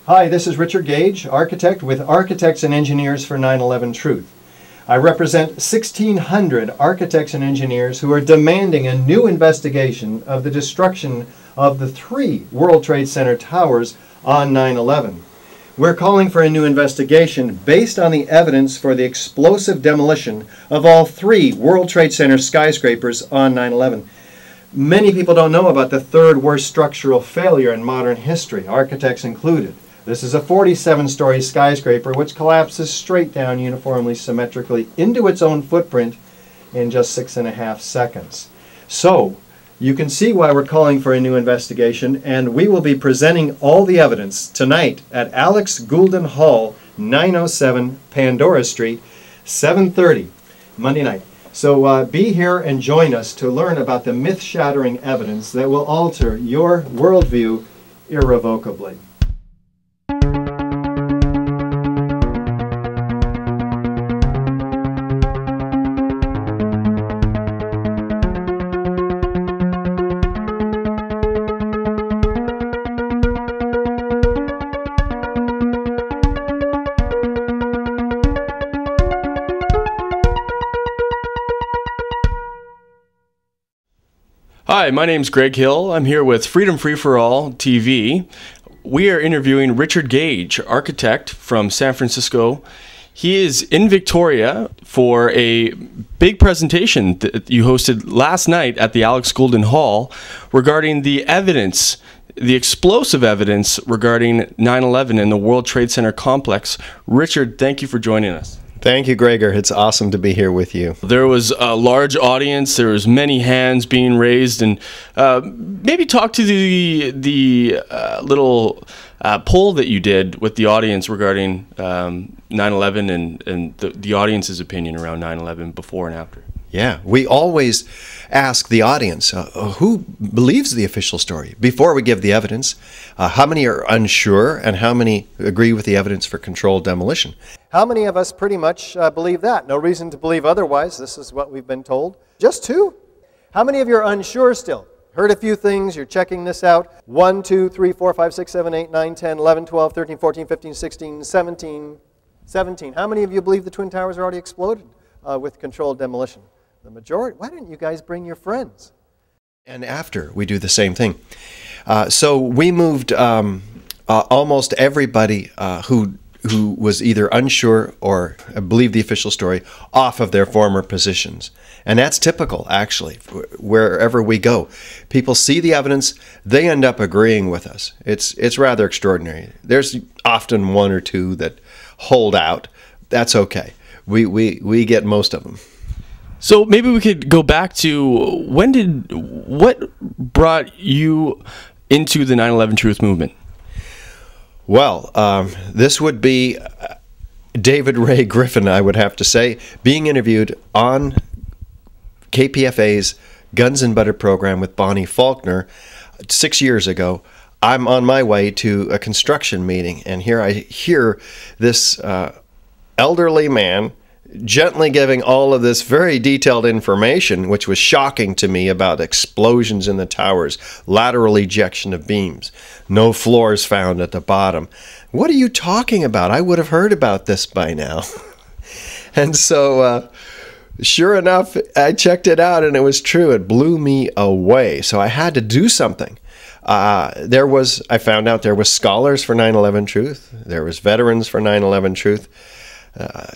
Hi, this is Richard Gage, architect with Architects and Engineers for 9/11 Truth. I represent 1,600 architects and engineers who are demanding a new investigation of the destruction of the 3 World Trade Center towers on 9/11. We're calling for a new investigation based on the evidence for the explosive demolition of all 3 World Trade Center skyscrapers on 9/11. Many people don't know about the 3rd worst structural failure in modern history, architects included. This is a 47-story skyscraper which collapses straight down uniformly symmetrically into its own footprint in just 6.5 seconds. So, you can see why we're calling for a new investigation, and we will be presenting all the evidence tonight at Alex Goulden Hall, 907 Pandora Street, 7:30, Monday night. So be here and join us to learn about the myth-shattering evidence that will alter your worldview irrevocably. Hi, my name's Greg Hill. I'm here with Freedom Free for All TV. We are interviewing Richard Gage, architect from San Francisco. He is in Victoria for a big presentation that you hosted last night at the Alex Goulden Hall regarding the evidence, the explosive evidence regarding 9/11 and the World Trade Center complex. Richard, thank you for joining us. Thank you, Gregor. It's awesome to be here with you. There was a large audience. There was many hands being raised, and maybe talk to the little poll that you did with the audience regarding 9/11 and the audience's opinion around 9/11 before and after. Yeah, we always ask the audience who believes the official story before we give the evidence. How many are unsure, and how many agree with the evidence for controlled demolition? How many of us pretty much believe that? No reason to believe otherwise. This is what we've been told. Just 2? How many of you are unsure still? Heard a few things, you're checking this out. 1, 2, 3, 4, 5, 6, 7, 8, 9, 10, 11, 12, 13, 14, 15, 16, 17. How many of you believe the Twin Towers are already exploded with controlled demolition? The majority. Why didn't you guys bring your friends? And after, we do the same thing. So we moved almost everybody who was either unsure or believed the official story off of their former positions. And that's typical, actually, wherever we go. People see the evidence, they end up agreeing with us. It's rather extraordinary. There's often 1 or 2 that hold out. That's okay. We get most of them. So maybe we could go back to what brought you into the 9/11 Truth movement? Well, this would be David Ray Griffin, I would have to say, being interviewed on KPFA's Guns and Butter program with Bonnie Faulkner 6 years ago. I'm on my way to a construction meeting, and here I hear this elderly man gently giving all of this very detailed information, which was shocking to me, about explosions in the towers, lateral ejection of beams, no floors found at the bottom. What are you talking about? I would have heard about this by now. And so, sure enough, I checked it out, and it was true. It blew me away. So I had to do something. I found out there was scholars for 9/11 Truth. There was veterans for 9/11 Truth.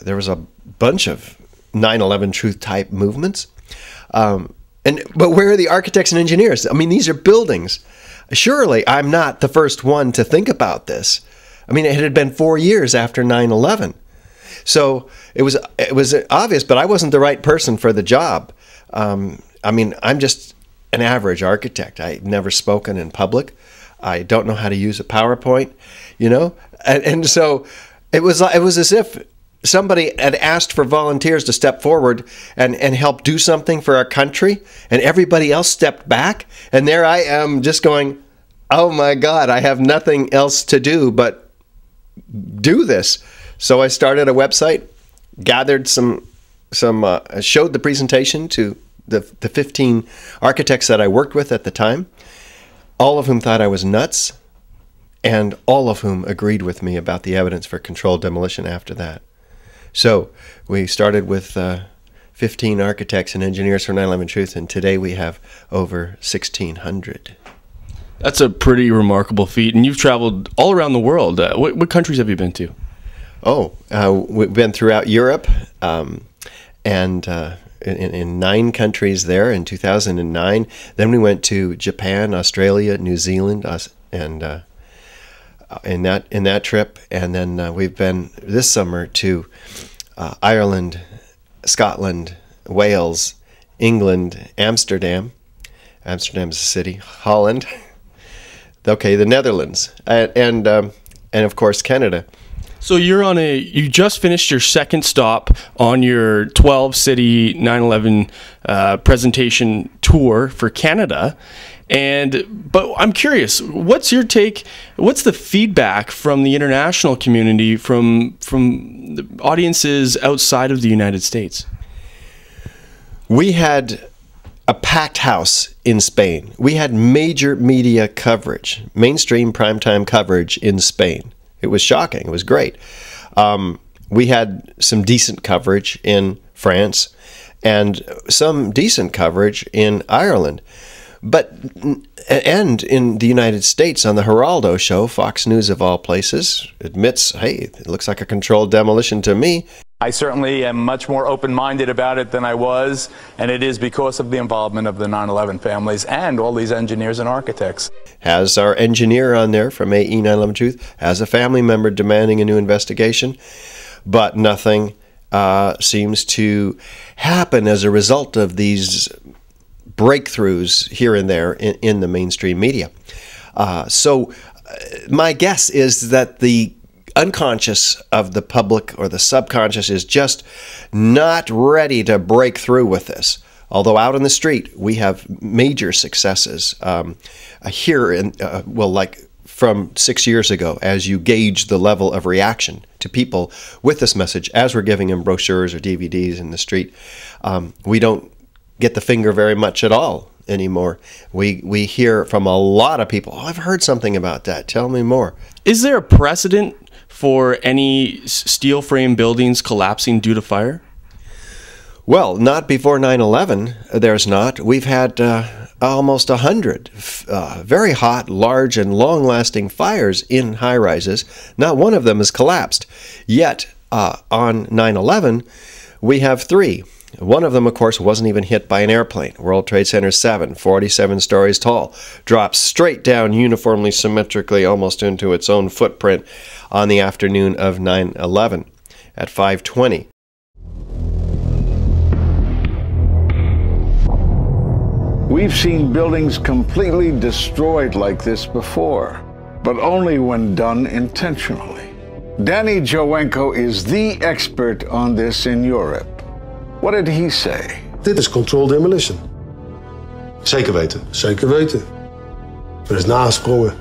There was a bunch of 9/11 Truth type movements. But where are the architects and engineers? I mean, these are buildings. Surely I'm not the first one to think about this. I mean, it had been 4 years after 9/11. So it was obvious, but I wasn't the right person for the job. I mean, I'm just an average architect. I've never spoken in public. I don't know how to use a PowerPoint, you know? And so it was as if somebody had asked for volunteers to step forward and help do something for our country, and everybody else stepped back, and there I am just going, oh my God, I have nothing else to do but do this. So I started a website, gathered showed the presentation to the 15 architects that I worked with at the time, all of whom thought I was nuts. and all of whom agreed with me about the evidence for controlled demolition after that. So we started with 15 architects and engineers for 9/11 Truth, and today we have over 1,600. That's a pretty remarkable feat, and you've traveled all around the world. What countries have you been to? We've been throughout Europe, and in 9 countries there in 2009. Then we went to Japan, Australia, New Zealand, and in that trip. And then we've been this summer to Ireland, Scotland, Wales, England, Amsterdam. Amsterdam's a city. Holland. Okay, the Netherlands, and of course Canada. So you just finished your second stop on your 12-city 9/11 presentation tour for Canada. But I'm curious, what's your take? What's the feedback from the international community, from the audiences outside of the United States? We had a packed house in Spain. We had major media coverage, mainstream primetime coverage in Spain. It was shocking. It was great. We had some decent coverage in France and some decent coverage in Ireland. And in the United States on the Geraldo show, Fox News of all places admits, hey, it looks like a controlled demolition to me. I certainly am much more open-minded about it than I was, and it is because of the involvement of the 9/11 families and all these engineers and architects. Has our engineer on there from AE 9/11 Truth, has a family member demanding a new investigation, but nothing seems to happen as a result of these breakthroughs here and there in the mainstream media. So my guess is that the unconscious of the public or the subconscious is just not ready to break through with this. Although out in the street we have major successes here in like from 6 years ago, as you gauge the level of reaction to people with this message as we're giving them brochures or DVDs in the street. We don't get the finger very much at all anymore. We hear from a lot of people, oh, I've heard something about that, tell me more. Is there a precedent for any steel frame buildings collapsing due to fire? Well, not before 9/11, there's not. We've had almost 100 very hot, large, and long-lasting fires in high-rises. Not one of them has collapsed. Yet, on 9/11, we have 3. One of them, of course, wasn't even hit by an airplane. World Trade Center 7, 47 stories tall, drops straight down uniformly, symmetrically, almost into its own footprint on the afternoon of 9/11 at 5:20. We've seen buildings completely destroyed like this before, but only when done intentionally. Danny Jowenko is the expert on this in Europe. What did he say? Dit is controlled demolition. Zeker weten. Zeker weten. Er is nagesprongen.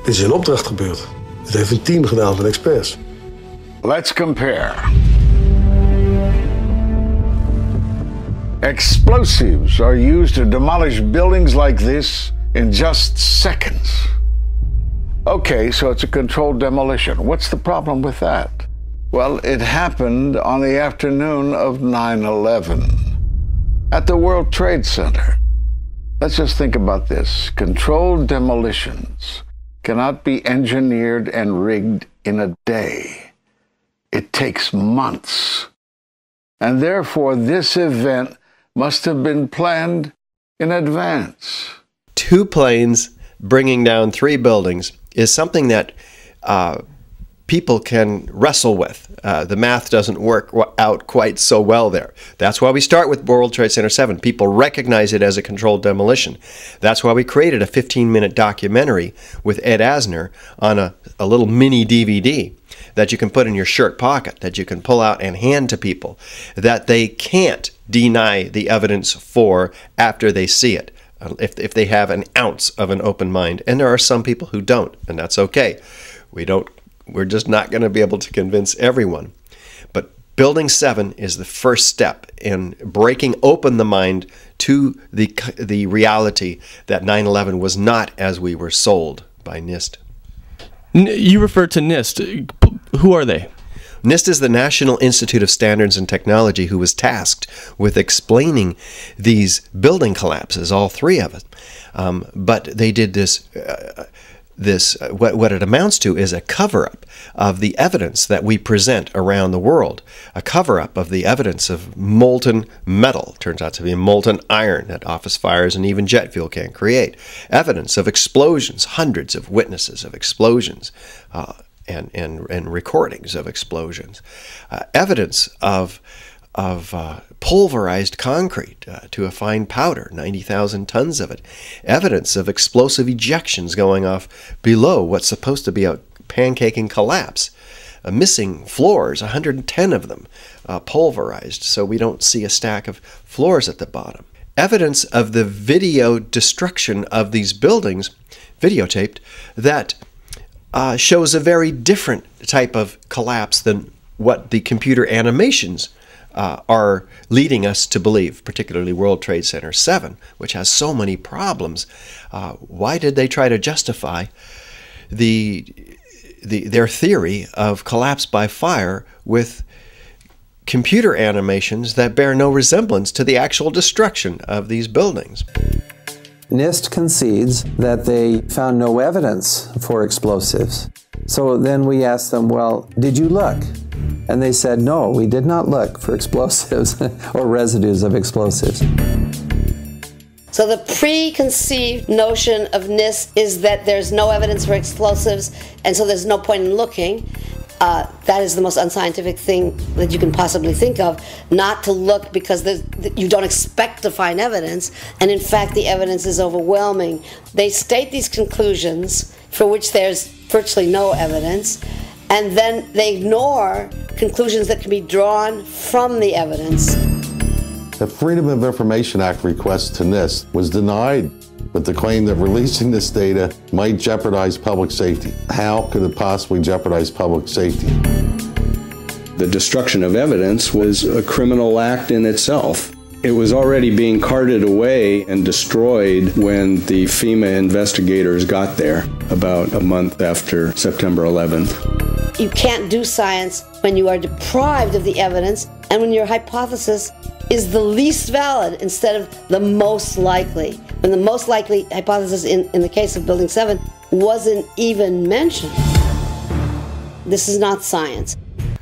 Dit is in opdracht gebeurd. Dit heeft een team gedaan van experts. Let's compare. Explosives are used to demolish buildings like this in just seconds. Okay, so it's a controlled demolition. What's the problem with that? Well, it happened on the afternoon of 9/11 at the World Trade Center. Let's just think about this. Controlled demolitions cannot be engineered and rigged in a day. It takes months. And therefore, this event must have been planned in advance. 2 planes bringing down 3 buildings is something that people can wrestle with. The math doesn't work out quite so well there. That's why we start with World Trade Center 7. People recognize it as a controlled demolition. That's why we created a 15-minute documentary with Ed Asner on a little mini DVD that you can put in your shirt pocket, that you can pull out and hand to people, that they can't deny the evidence for after they see it, if they have an ounce of an open mind. And there are some people who don't, and that's okay. We're just not going to be able to convince everyone. But Building 7 is the first step in breaking open the mind to the reality that 9/11 was not as we were sold by NIST. You refer to NIST. Who are they? NIST is the National Institute of Standards and Technology, who was tasked with explaining these building collapses, all three of it. But they did what it amounts to is a cover-up of the evidence that we present around the world, a cover-up of the evidence of molten metal, turns out to be molten iron that office fires and even jet fuel can create, evidence of explosions, hundreds of witnesses of explosions, and recordings of explosions, evidence of pulverized concrete to a fine powder, 90,000 tons of it, evidence of explosive ejections going off below what's supposed to be a pancaking collapse, missing floors, 110 of them pulverized, so we don't see a stack of floors at the bottom. Evidence of the video destruction of these buildings, videotaped, that shows a very different type of collapse than what the computer animations are leading us to believe, particularly World Trade Center 7, which has so many problems. Why did they try to justify their theory of collapse by fire with computer animations that bear no resemblance to the actual destruction of these buildings? NIST concedes that they found no evidence for explosives. So then we asked them, well, did you look? And they said, no, we did not look for explosives or residues of explosives. So the preconceived notion of NIST is that there's no evidence for explosives, and so there's no point in looking. That is the most unscientific thing that you can possibly think of, not to look because you don't expect to find evidence, and in fact the evidence is overwhelming. They state these conclusions for which there's virtually no evidence, and then they ignore conclusions that can be drawn from the evidence. The Freedom of Information Act request to NIST was denied with the claim that releasing this data might jeopardize public safety. How could it possibly jeopardize public safety? The destruction of evidence was a criminal act in itself. It was already being carted away and destroyed when the FEMA investigators got there about a month after September 11th. You can't do science when you are deprived of the evidence and when your hypothesis is the least valid instead of the most likely. When the most likely hypothesis in the case of Building 7 wasn't even mentioned. This is not science.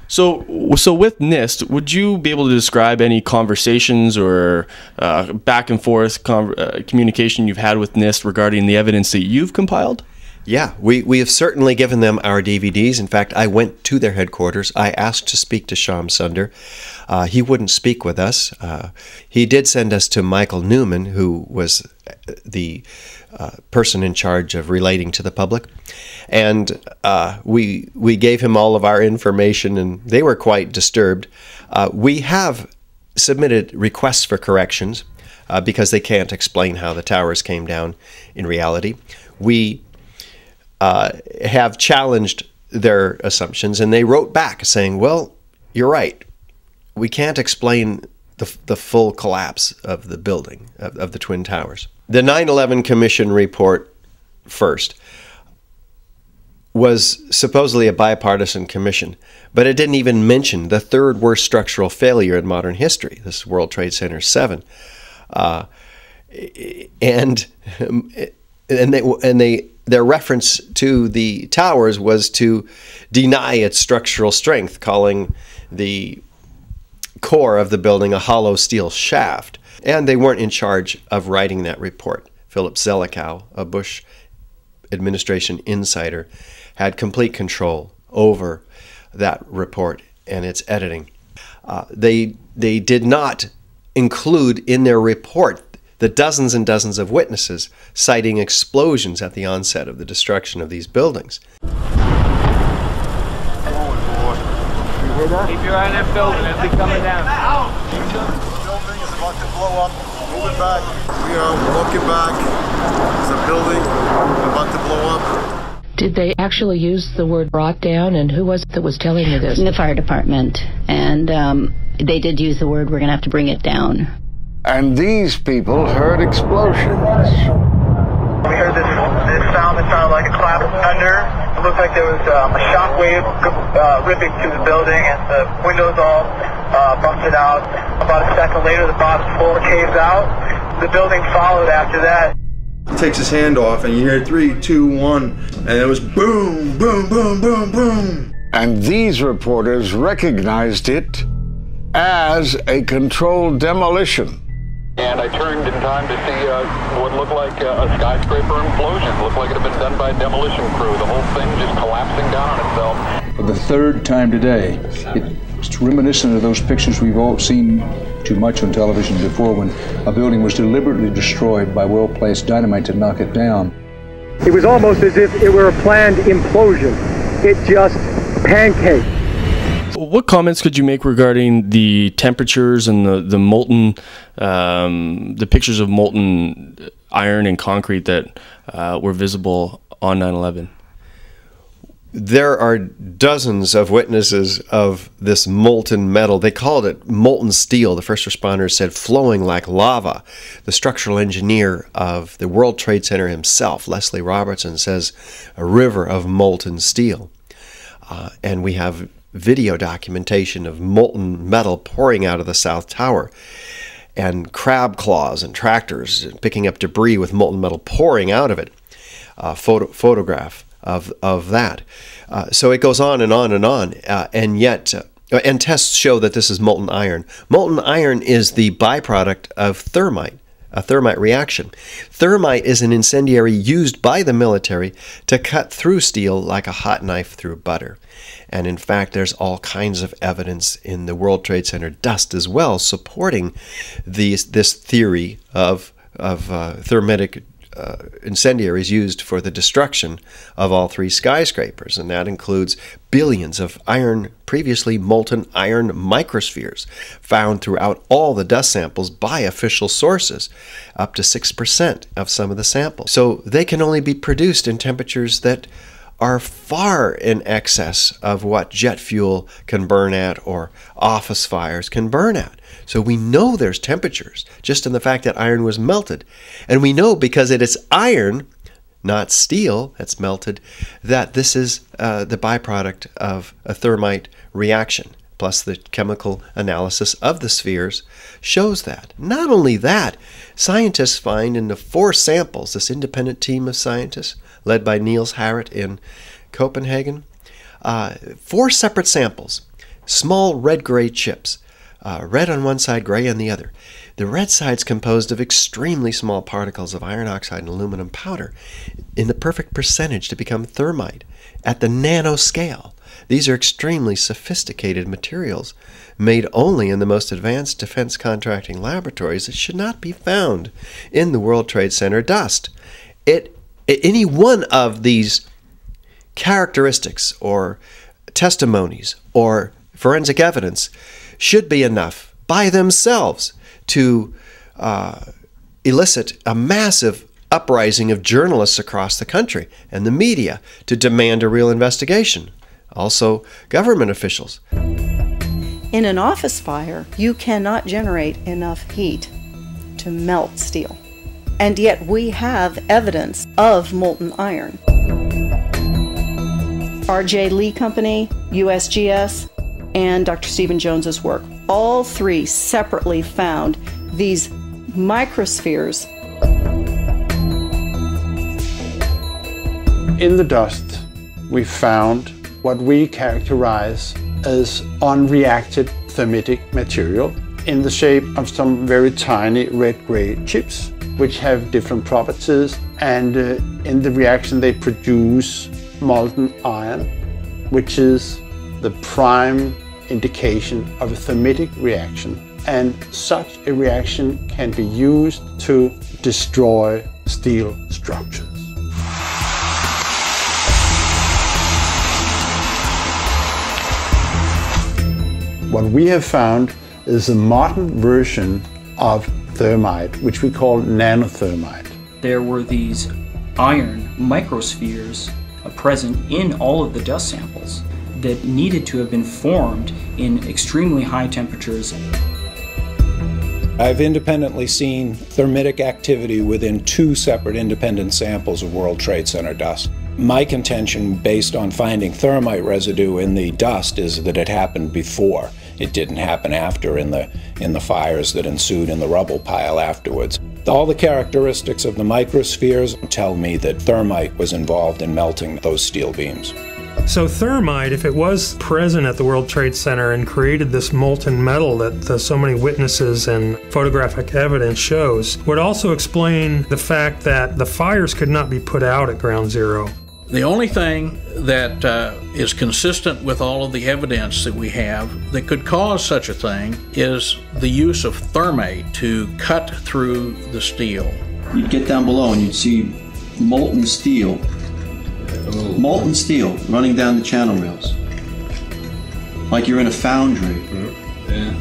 So with NIST, would you be able to describe any conversations or back and forth communication you've had with NIST regarding the evidence that you've compiled? Yeah, we have certainly given them our DVDs. In fact, I went to their headquarters. I asked to speak to Shyam Sunder. He wouldn't speak with us. He did send us to Michael Newman, who was the person in charge of relating to the public. And we gave him all of our information, and they were quite disturbed. We have submitted requests for corrections because they can't explain how the towers came down in reality. We have challenged their assumptions, and they wrote back saying, well, you're right. We can't explain the full collapse of the building, of the Twin Towers. The 9/11 Commission report, first, was supposedly a bipartisan commission, but it didn't even mention the third worst structural failure in modern history, this World Trade Center 7. Their reference to the towers was to deny its structural strength, calling the core of the building a hollow steel shaft. And they weren't in charge of writing that report. Philip Zelikow, a Bush administration insider, had complete control over that report and its editing. They did not include in their report the dozens and dozens of witnesses citing explosions at the onset of the destruction of these buildings. Keep your eye on that building as we coming down. The building is about to blow up. Moving back. We are walking back. There's a building about to blow up. Did they actually use the word brought down, and who was it that was telling you this? The fire department, and they did use the word, we're going to have to bring it down. And these people heard explosions. We heard this sound that sounded like a clap of thunder. It looked like there was a shock wave ripping through the building, and the windows all busted out. About a second later, the bottom floor caves out. The building followed after that. He takes his hand off, and you hear 3, 2, 1, and it was boom, boom, boom, boom, boom. And these reporters recognized it as a controlled demolition. And I turned in time to see what looked like a skyscraper implosion. Looked like it had been done by a demolition crew. The whole thing just collapsing down on itself. For the third time today, it's reminiscent of those pictures we've all seen too much on television before, when a building was deliberately destroyed by well-placed dynamite to knock it down. It was almost as if it were a planned implosion. It just pancaked. What comments could you make regarding the temperatures and the molten, the pictures of molten iron and concrete that were visible on 9/11? There are dozens of witnesses of this molten metal. They called it molten steel. The first responders said flowing like lava. The structural engineer of the World Trade Center himself, Leslie Robertson, says a river of molten steel. And we have video documentation of molten metal pouring out of the South Tower, and crab claws and tractors picking up debris with molten metal pouring out of it. Photograph of that. So it goes on and on and on, and yet, and tests show that this is molten iron. Molten iron is the byproduct of thermite, a thermite reaction. Thermite is an incendiary used by the military to cut through steel like a hot knife through butter. And in fact, there's all kinds of evidence in the World Trade Center dust as well supporting this theory of thermitic incendiaries used for the destruction of all 3 skyscrapers, and that includes billions of previously molten iron microspheres found throughout all the dust samples by official sources, up to 6% of some of the samples. So they can only be produced in temperatures that are far in excess of what jet fuel can burn at or office fires can burn at. So we know there's temperatures just in the fact that iron was melted. And we know because it is iron, not steel, that's melted, that this is the byproduct of a thermite reaction. Plus the chemical analysis of the spheres shows that. Not only that, scientists find in the 4 samples, this independent team of scientists, led by Niels Harrit in Copenhagen, 4 separate samples, small red-gray chips, red on one side, gray on the other. The red side's composed of extremely small particles of iron oxide and aluminum powder in the perfect percentage to become thermite at the nanoscale. These are extremely sophisticated materials made only in the most advanced defense contracting laboratories that should not be found in the World Trade Center dust. Any one of these characteristics or testimonies or forensic evidence should be enough by themselves to elicit a massive uprising of journalists across the country and the media to demand a real investigation. Also, government officials. In an office fire, you cannot generate enough heat to melt steel. And yet we have evidence of molten iron. R.J. Lee Company, USGS, and Dr. Stephen Jones's work, all 3 separately found these microspheres. In the dust, we found what we characterize as unreacted thermitic material in the shape of some very tiny red-gray chips, which have different properties, and in the reaction they produce molten iron, which is the prime indication of a thermitic reaction. And such a reaction can be used to destroy steel structures. What we have found is a modern version of thermite, which we call nanothermite. There were these iron microspheres present in all of the dust samples that needed to have been formed in extremely high temperatures. I've independently seen thermitic activity within 2 separate independent samples of World Trade Center dust. My contention, based on finding thermite residue in the dust, is that it happened before. It didn't happen after in the fires that ensued in the rubble pile afterwards. All the characteristics of the microspheres tell me that thermite was involved in melting those steel beams. So thermite, if it was present at the World Trade Center and created this molten metal that so many witnesses and photographic evidence shows, would also explain the fact that the fires could not be put out at Ground Zero. The only thing that is consistent with all of the evidence that we have that could cause such a thing is the use of thermite to cut through the steel. You'd get down below and you'd see molten steel. Molten steel running down the channel rails. Like you're in a foundry. Yeah.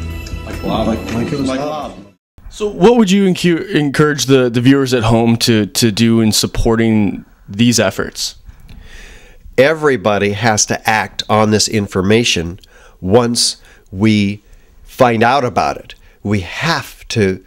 Like lava. Like lava. So what would you encourage the viewers at home to do in supporting these efforts? Everybody has to act on this information once we find out about it. We have to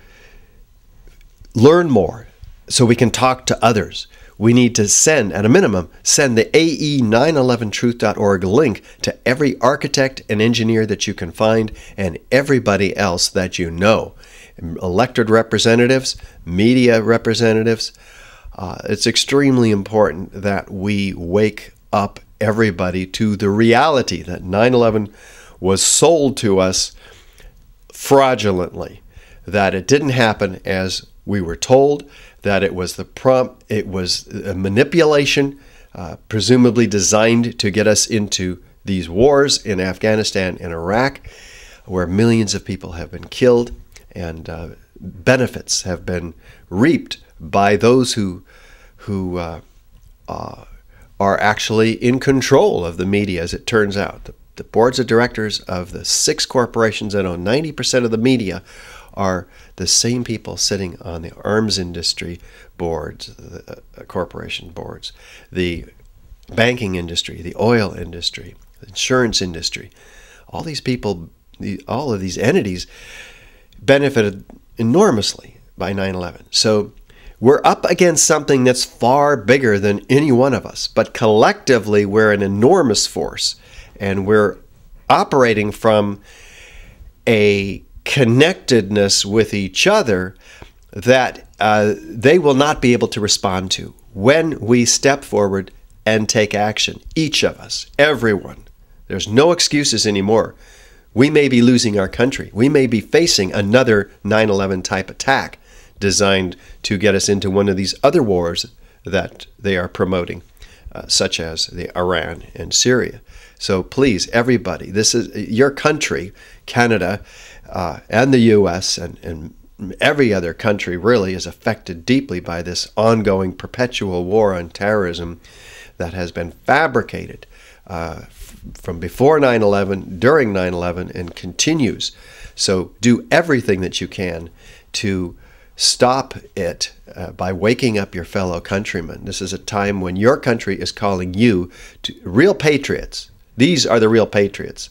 learn more so we can talk to others. We need to send, at a minimum, send the AE911truth.org link to every architect and engineer that you can find and everybody else that you know. Elected representatives, media representatives. It's extremely important that we wake up everybody to the reality that 9/11 was sold to us fraudulently, that it didn't happen as we were told, that it was a manipulation, presumably designed to get us into these wars in Afghanistan and Iraq, where millions of people have been killed and benefits have been reaped by those who are actually in control of the media, as it turns out. The boards of directors of the 6 corporations that own 90% of the media are the same people sitting on the arms industry boards, the corporation boards, the banking industry, the oil industry, the insurance industry. All these people, all of these entities benefited enormously by 9/11. So we're up against something that's far bigger than any one of us, but collectively we're an enormous force, and we're operating from a connectedness with each other that they will not be able to respond to when we step forward and take action. Each of us, everyone. There's no excuses anymore. We may be losing our country. We may be facing another 9/11 type attack designed to get us into one of these other wars that they are promoting, such as the Iran and Syria. So please, everybody, this is your country, Canada, and the U.S. and every other country really is affected deeply by this ongoing perpetual war on terrorism that has been fabricated from before 9/11, during 9/11, and continues. So do everything that you can to stop it by waking up your fellow countrymen. This is a time when your country is calling you to real patriots. These are the real patriots,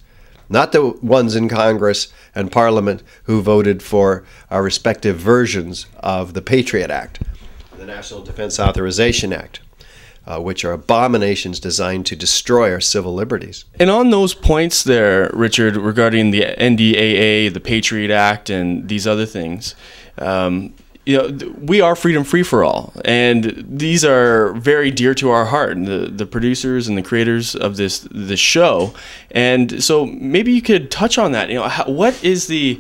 not the ones in Congress and Parliament who voted for our respective versions of the Patriot Act, the National Defense Authorization Act, which are abominations designed to destroy our civil liberties. And on those points there, Richard, regarding the NDAA, the Patriot Act, and these other things, we are freedom free for all, and these are very dear to our heart, the producers and the creators of this show. And so maybe you could touch on that. What's the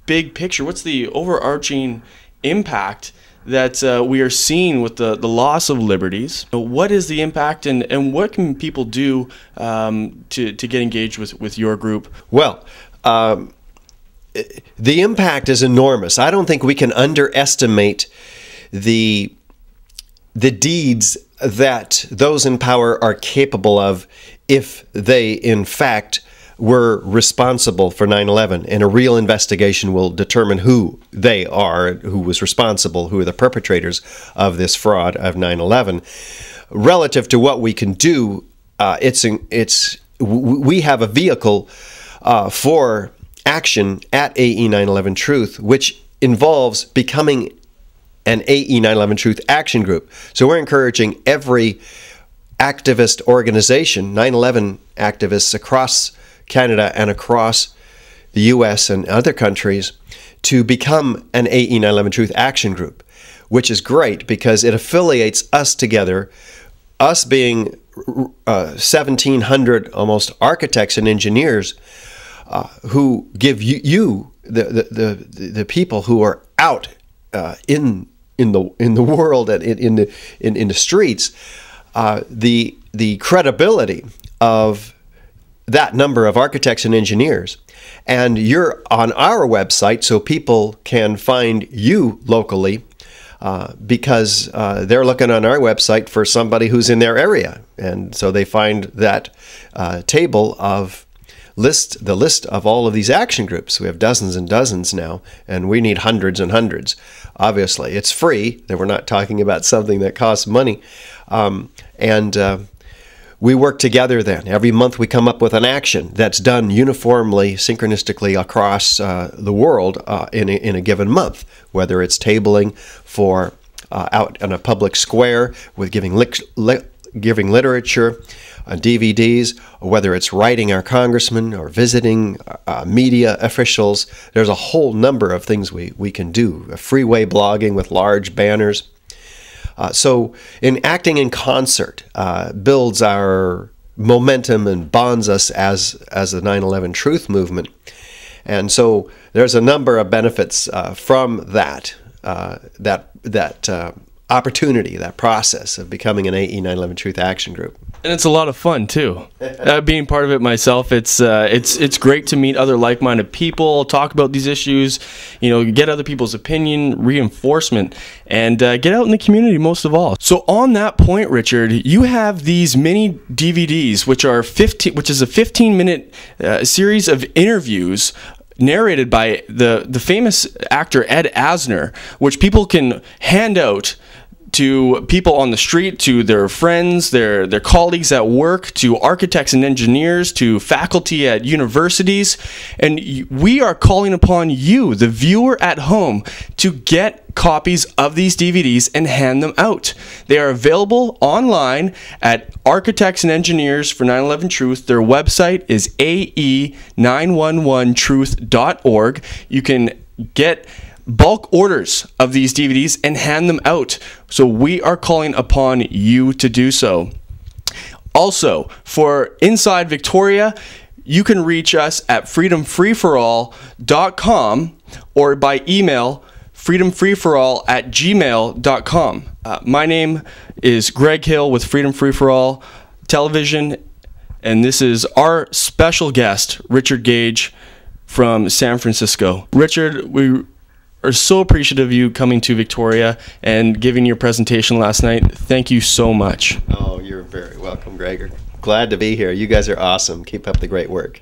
big picture? What's the overarching impact that we are seeing with the loss of liberties? What is the impact, and what can people do to get engaged with your group? Well, the impact is enormous. I don't think we can underestimate the deeds that those in power are capable of if they, in fact, were responsible for 9/11. And a real investigation will determine who they are, who was responsible, who are the perpetrators of this fraud of 9/11. Relative to what we can do, we have a vehicle for action at AE 9/11 Truth, which involves becoming an AE 9/11 Truth action group. So we're encouraging every activist organization, 9/11 activists across Canada and across the US and other countries, to become an AE 9/11 Truth action group, which is great because it affiliates us together, us being 1,700 almost architects and engineers who give you the people who are out in the world and in the streets the credibility of that number of architects and engineers. And you're on our website so people can find you locally because they're looking on our website for somebody who's in their area. And so they find that table of the list of all of these action groups. We have dozens and dozens now, and we need hundreds and hundreds. Obviously, it's free. We're not talking about something that costs money. We work together then. Every month we come up with an action that's done uniformly, synchronistically across the world in a given month, whether it's tabling for out in a public square with giving literature, DVDs, or whether it's writing our congressmen or visiting media officials. There's a whole number of things we can do. Freeway blogging with large banners. So in acting in concert builds our momentum and bonds us as the 9/11 Truth movement. And so there's a number of benefits from that opportunity, that process of becoming an AE 9/11 Truth Action Group. And it's a lot of fun too. Being part of it myself, it's great to meet other like-minded people, talk about these issues, get other people's opinion, reinforcement, and get out in the community most of all. So on that point, Richard, you have these mini DVDs, which is a 15-minute series of interviews narrated by the famous actor Ed Asner, which people can hand out to people on the street, to their friends, their colleagues at work, to architects and engineers, to faculty at universities. And we are calling upon you, the viewer at home, to get copies of these DVDs and hand them out. They are available online at Architects and Engineers for 9/11 Truth. Their website is ae911truth.org. You can get bulk orders of these DVDs and hand them out. So we are calling upon you to do so. Also, for Inside Victoria, you can reach us at freedomfreeforall.com or by email freedomfreeforall@gmail.com. My name is Greg Hill with Freedom Free for All Television, and this is our special guest, Richard Gage from San Francisco. Richard, we are so appreciative of you coming to Victoria and giving your presentation last night. Thank you so much. Oh, you're very welcome, Gregor. Glad to be here. You guys are awesome. Keep up the great work.